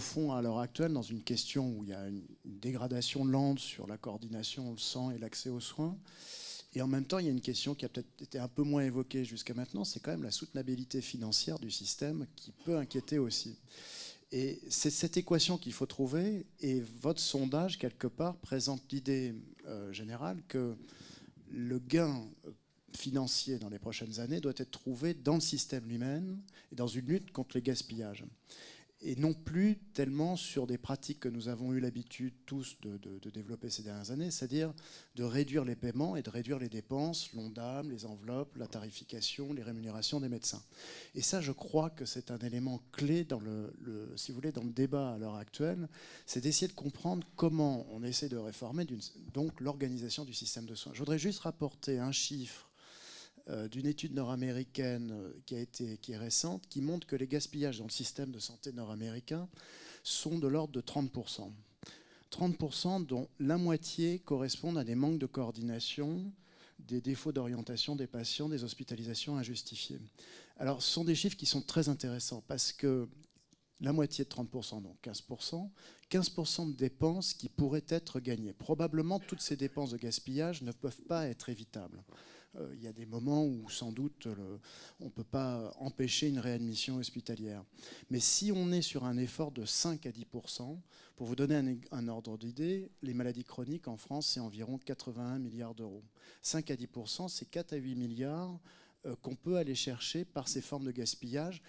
fond, à l'heure actuelle, dans une question où il y a une dégradation lente sur la coordination, le sang et l'accès aux soins. Et en même temps, il y a une question qui a peut-être été un peu moins évoquée jusqu'à maintenant, c'est quand même la soutenabilité financière du système qui peut inquiéter aussi. Et c'est cette équation qu'il faut trouver, et votre sondage, quelque part, présente l'idée générale que le gain financier dans les prochaines années doit être trouvé dans le système lui-même et dans une lutte contre les gaspillages. Et non plus tellement sur des pratiques que nous avons eu l'habitude tous de développer ces dernières années, c'est-à-dire de réduire les paiements et de réduire les dépenses, l'ONDAM, les enveloppes, la tarification, les rémunérations des médecins. Et ça, je crois que c'est un élément clé dans si vous voulez, dans le débat à l'heure actuelle, c'est d'essayer de comprendre comment on essaie de réformer donc l'organisation du système de soins. Je voudrais juste rapporter un chiffre d'une étude nord-américaine qui est récente, qui montre que les gaspillages dans le système de santé nord-américain sont de l'ordre de 30%. 30% dont la moitié correspondent à des manques de coordination, des défauts d'orientation des patients, des hospitalisations injustifiées. Alors ce sont des chiffres qui sont très intéressants parce que la moitié de 30%, donc 15% de dépenses qui pourraient être gagnées. Probablement, toutes ces dépenses de gaspillage ne peuvent pas être évitables. Il y a des moments où, sans doute, on ne peut pas empêcher une réadmission hospitalière. Mais si on est sur un effort de 5 à 10%, pour vous donner un ordre d'idée, les maladies chroniques en France, c'est environ 81 milliards d'euros. 5 à 10%, c'est 4 à 8 milliards qu'on peut aller chercher par ces formes de gaspillage.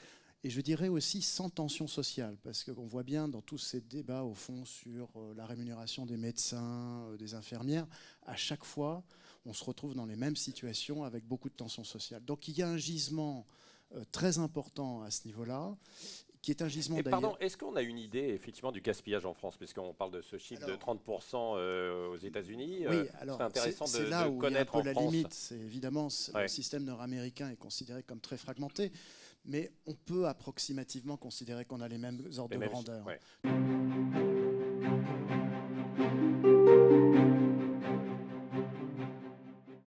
Et je dirais aussi sans tension sociale, parce qu'on voit bien dans tous ces débats, au fond, sur la rémunération des médecins, des infirmières, à chaque fois, on se retrouve dans les mêmes situations avec beaucoup de tension sociale. Donc il y a un gisement très important à ce niveau-là, qui est un gisement d'ailleurs... Pardon, est-ce qu'on a une idée effectivement du gaspillage en France, puisqu'on parle de ce chiffre de 30% aux États-Unis? Oui, alors c'est intéressant c'est là où connaître il y a un peu en la France. limite. C'est évidemment le système nord-américain est considéré comme très fragmenté, mais on peut approximativement considérer qu'on a les mêmes ordres de grandeur. Ouais.